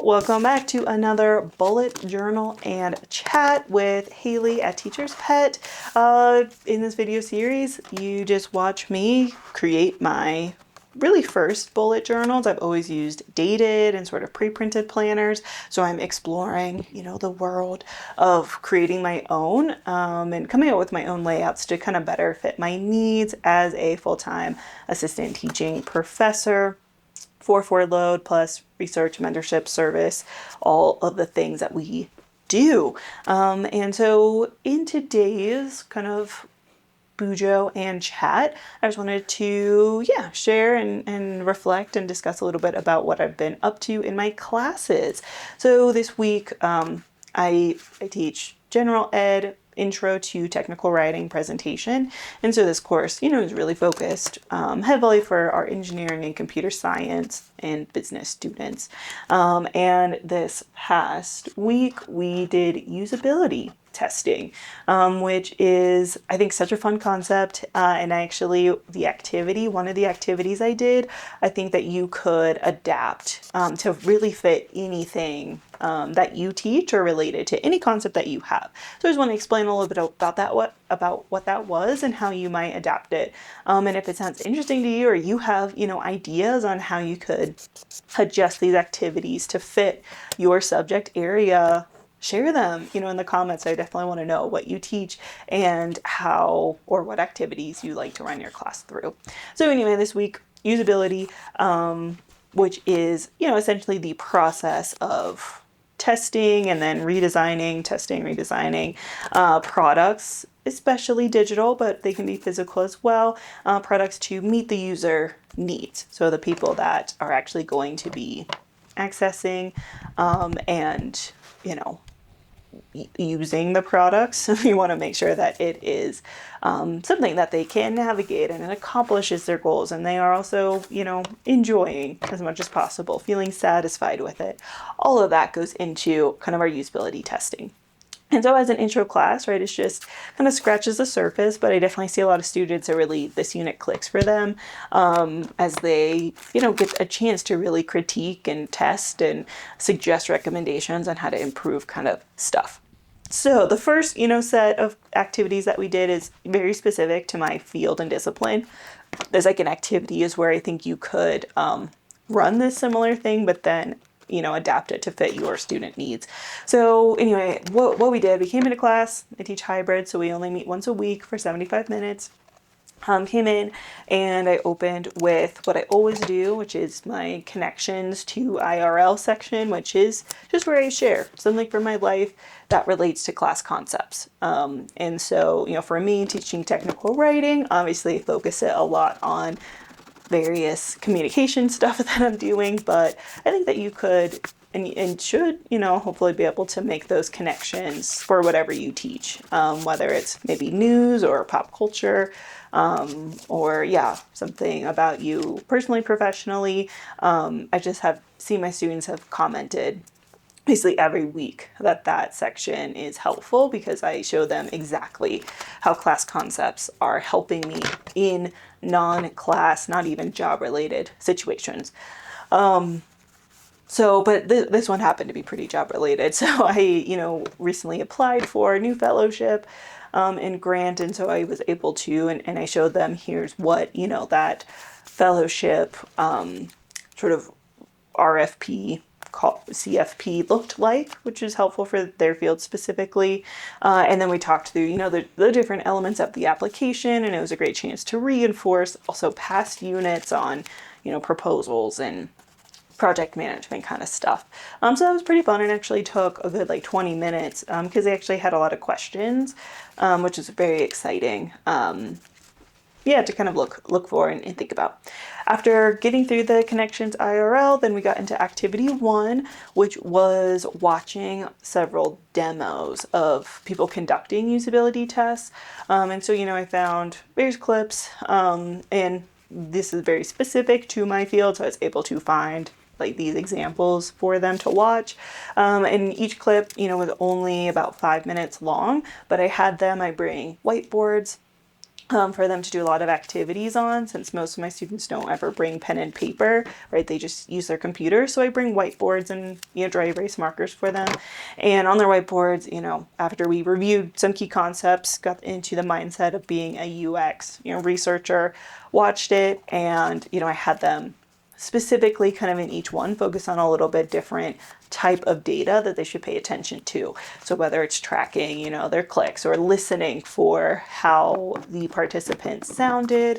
Well, welcome back to another bullet journal and chat with Haley at Teacher's Pet. In this video series, you just watch me create my really first bullet journals. I've always used dated and sort of pre-printed planners, so I'm exploring, the world of creating my own and coming up with my own layouts to kind of better fit my needs as a full-time assistant teaching professor. 4-4 load plus research, mentorship, service, all of the things that we do. And so in today's kind of Bujo and chat, I just wanted to, share and reflect and discuss a little bit about what I've been up to in my classes. So this week, I teach general ed, intro to technical writing presentation. And so this course, is really focused heavily for our engineering and computer science and business students. And this past week, we did usability testing, which is, I think, such a fun concept. And one of the activities I did, I think that you could adapt to really fit anything that you teach or related to any concept that you have. So I just want to explain a little bit about what that was and how you might adapt it. And if it sounds interesting to you, or you have, ideas on how you could adjust these activities to fit your subject area, share them, in the comments. I definitely want to know what you teach and how or what activities you like to run your class through. So anyway, this week, usability, which is, essentially the process of testing and then redesigning products, especially digital, but they can be physical as well, products to meet the user needs. So the people that are actually going to be accessing and, using the products. We want to make sure that it is something that they can navigate and it accomplishes their goals, and they are also, enjoying as much as possible, feeling satisfied with it. All of that goes into kind of our usability testing. And so as an intro class, right, it's just kind of scratches the surface, but I definitely see a lot of students that really this unit clicks for them as they, get a chance to really critique and test and suggest recommendations on how to improve kind of stuff. So the first, set of activities that we did is very specific to my field and discipline. The second activity is where I think you could run this similar thing, but then adapt it to fit your student needs. So anyway, what we did, we came into class. I teach hybrid, so we only meet once a week for 75 minutes. Came in and I opened with what I always do, which is my connections to IRL section, which is just where I share something from my life that relates to class concepts. And so, for me, teaching technical writing, obviously focus it a lot on various communication stuff that I'm doing, but I think that you could and should, hopefully be able to make those connections for whatever you teach, whether it's maybe news or pop culture, or something about you personally, professionally. I just have seen my students have commented basically every week that section is helpful because I show them exactly how class concepts are helping me in non-class, not even job-related situations. But this one happened to be pretty job-related. So I, recently applied for a new fellowship and grant, and so I was able to, and I showed them here's what, that fellowship sort of RFP CFP looked like, which is helpful for their field specifically. And then we talked through, the different elements of the application, and it was a great chance to reinforce also past units on, proposals and project management kind of stuff. So that was pretty fun, and actually took a good 20 minutes because they actually had a lot of questions, which is very exciting. To kind of look for and think about. After getting through the connections IRL, then we got into activity 1, which was watching several demos of people conducting usability tests. And so, I found various clips, and this is very specific to my field, so I was able to find these examples for them to watch. And each clip, was only about 5 minutes long, but I bring whiteboards, for them to do a lot of activities on, since most of my students don't ever bring pen and paper, right? They just use their computer. So I bring whiteboards and, dry erase markers for them. And on their whiteboards, after we reviewed some key concepts, got into the mindset of being a UX, researcher, watched it, and, I had them specifically kind of in each one focus on a little bit different type of data that they should pay attention to. So whether it's tracking, their clicks, or listening for how the participants sounded,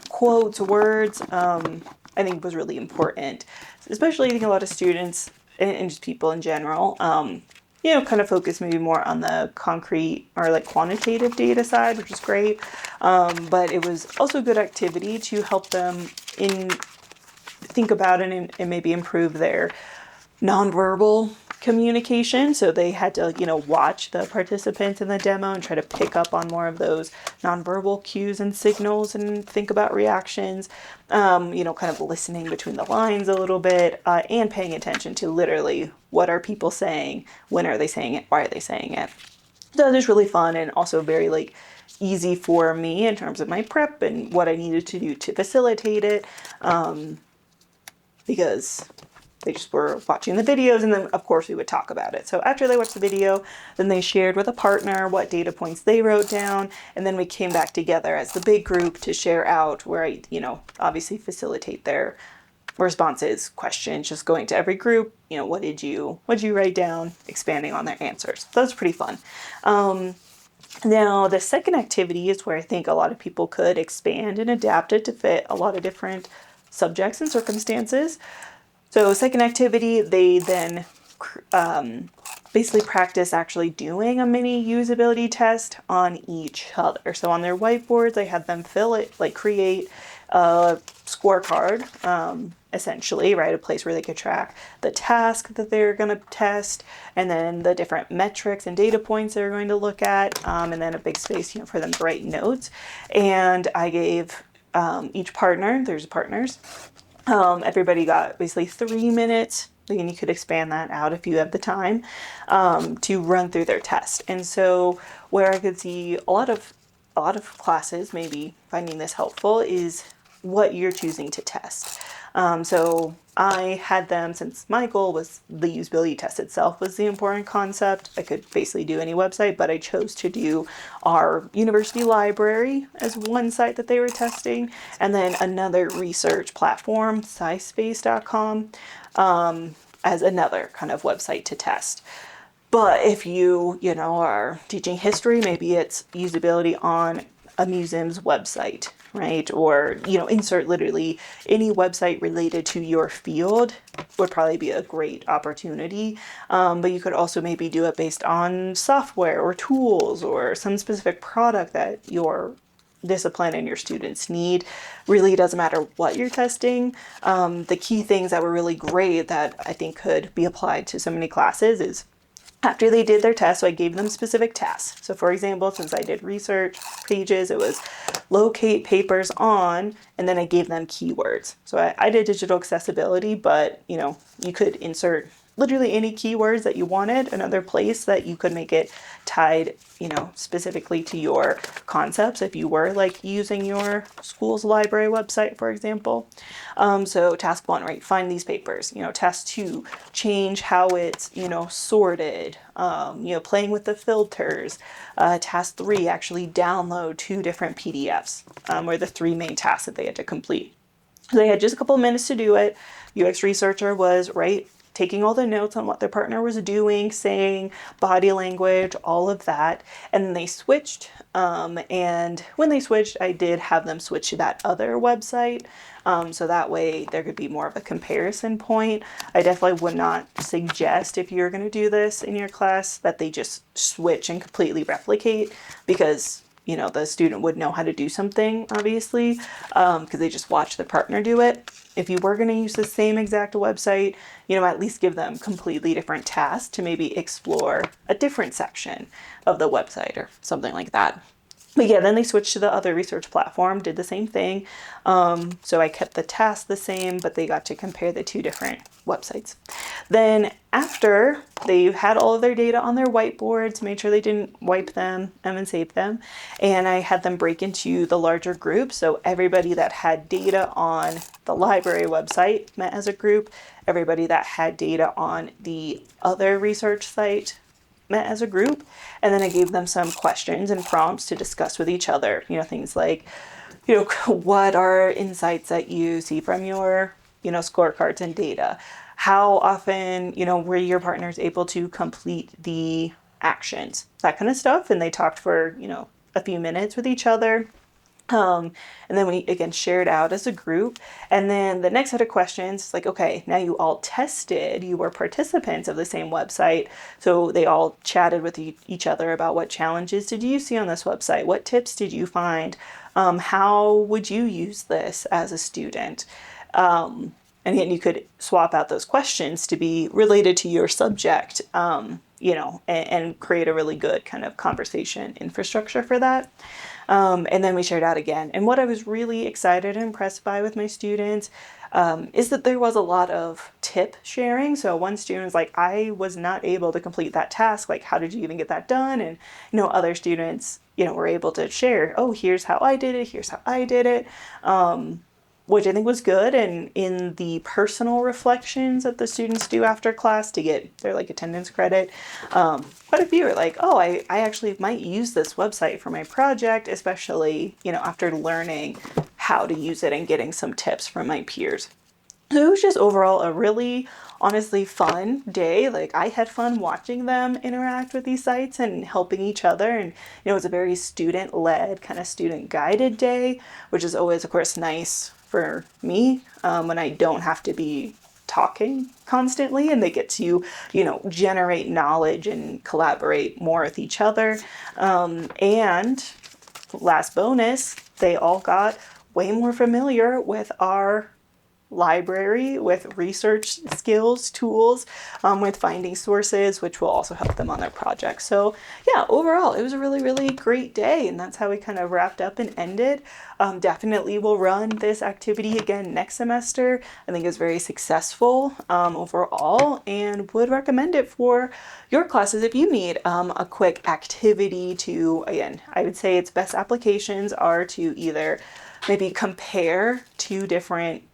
quotes, words, I think was really important. Especially I think a lot of students and just people in general, kind of focus maybe more on the concrete or like quantitative data side, which is great. But it was also a good activity to help them think about it and maybe improve their nonverbal communication. So they had to, watch the participants in the demo and try to pick up on more of those nonverbal cues and signals and think about reactions, kind of listening between the lines a little bit, and paying attention to literally what are people saying, when are they saying it, why are they saying it. So it was really fun and also very easy for me in terms of my prep and what I needed to do to facilitate it. Because they just were watching the videos, and then of course we would talk about it. So after they watched the video, then they shared with a partner what data points they wrote down, and then we came back together as the big group to share out where I, obviously facilitate their responses, questions, just going to every group, what did you write down, expanding on their answers. That was pretty fun. Now, the second activity is where I think a lot of people could expand and adapt it to fit a lot of different subjects and circumstances. So second activity, they then basically practice actually doing a mini usability test on each other. So on their whiteboards, I had them create a scorecard, essentially, right? A place where they could track the task that they're going to test, and then the different metrics and data points they're going to look at, and then a big space, for them to write notes. And I gave each partner, there's partners, everybody got basically 3 minutes, and you could expand that out if you have the time, to run through their test. And so where I could see a lot of classes maybe finding this helpful is what you're choosing to test. So I had them, since my goal was the usability test itself was the important concept. I could basically do any website, but I chose to do our university library as one site that they were testing, and then another research platform, sciencespace.com, as another kind of website to test. But if you, are teaching history, maybe it's usability on a museum's website, right? Or, insert literally any website related to your field would probably be a great opportunity. But you could also maybe do it based on software or tools or some specific product that your discipline and your students need. Really doesn't matter what you're testing. The key things that were really great that I think could be applied to so many classes is after they did their test, so I gave them specific tasks. So for example, since I did research pages, it was locate papers on, and then I gave them keywords. So I did digital accessibility, but you could insert literally any keywords that you wanted, another place that you could make it tied, specifically to your concepts if you were using your school's library website, for example. So task 1, right, find these papers. Task 2, change how it's, sorted, playing with the filters. Task 3, actually download 2 different PDFs, were the 3 main tasks that they had to complete. So they had just a couple of minutes to do it. UX researcher was, right, taking all the notes on what their partner was doing, saying, body language, all of that. And then they switched. And when they switched, I did have them switch to that other website. So that way there could be more of a comparison point. I definitely would not suggest, if you're going to do this in your class, that they just switch and completely replicate, because the student would know how to do something, obviously, because they just watched their partner do it. If you were going to use the same exact website, at least give them completely different tasks to maybe explore a different section of the website or something like that. But yeah, then they switched to the other research platform, did the same thing. So I kept the task the same, but they got to compare the two different websites. Then after they had all of their data on their whiteboards, made sure they didn't wipe them and then save them. And I had them break into the larger groups. So everybody that had data on the library website met as a group. Everybody that had data on the other research site met as a group. And then I gave them some questions and prompts to discuss with each other, things like, what are insights that you see from your, scorecards and data? How often, were your partners able to complete the actions, that kind of stuff. And they talked for, a few minutes with each other. And then we again shared out as a group. And then the next set of questions, like, okay, now you all tested, you were participants of the same website. So they all chatted with each other about what challenges did you see on this website? What tips did you find? How would you use this as a student? And then you could swap out those questions to be related to your subject, and create a really good kind of conversation infrastructure for that. And then we shared out again. And what I was really excited and impressed by with my students is that there was a lot of tip sharing. So one student was like, I was not able to complete that task. Like, how did you even get that done? And, other students, were able to share, oh, here's how I did it. Here's how I did it. Which I think was good. And in the personal reflections that the students do after class to get their attendance credit, quite a few are like, oh, I actually might use this website for my project, especially, after learning how to use it and getting some tips from my peers. So it was just overall a really, honestly, fun day. I had fun watching them interact with these sites and helping each other. And, it was a very student-led, kind of student-guided day, which is always, of course, nice for me when I don't have to be talking constantly and they get to, generate knowledge and collaborate more with each other. And last bonus, they all got way more familiar with our library, with research skills, tools, with finding sources, which will also help them on their projects. So yeah, overall, it was a really, really great day. And that's how we kind of wrapped up and ended. Definitely will run this activity again next semester. I think it's very successful overall and would recommend it for your classes if you need a quick activity to, again, I would say its best applications are to either maybe compare two different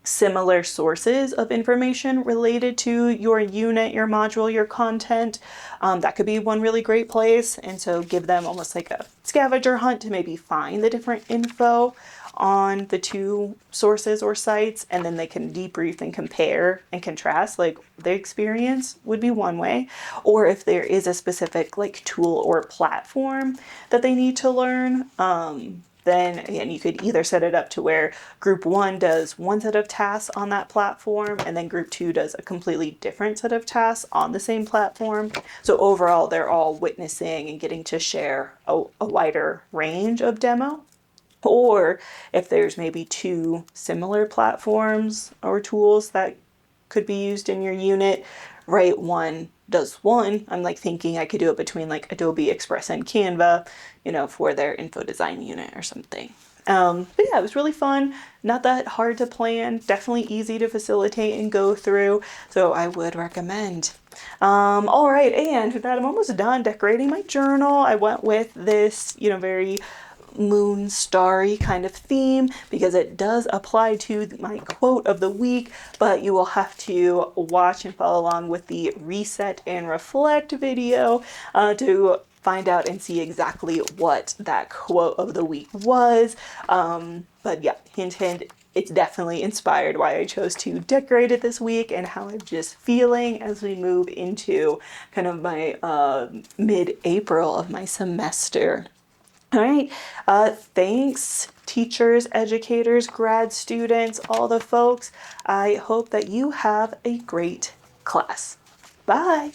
similar sources of information related to your unit, your module, your content. That could be one really great place. And so give them almost like a scavenger hunt to maybe find the different info on the two sources or sites, and then they can debrief and compare and contrast the experience would be one way. Or if there is a specific tool or platform that they need to learn, then again, you could either set it up to where group 1 does one set of tasks on that platform, and then group 2 does a completely different set of tasks on the same platform. So overall, they're all witnessing and getting to share a wider range of demo. Or if there's maybe two similar platforms or tools that could be used in your unit, right? One does one. I'm thinking I could do it between Adobe Express and Canva, for their info design unit or something. But yeah, it was really fun. Not that hard to plan, definitely easy to facilitate and go through. So I would recommend. All right. And with that, I'm almost done decorating my journal. I went with this, very moon starry kind of theme because it does apply to my quote of the week, but you will have to watch and follow along with the reset and reflect video to find out and see exactly what that quote of the week was. But yeah, hint, hint, it's definitely inspired why I chose to decorate it this week and how I'm just feeling as we move into kind of my mid-April of my semester. All right. Thanks, teachers, educators, grad students, all the folks. I hope that you have a great class. Bye.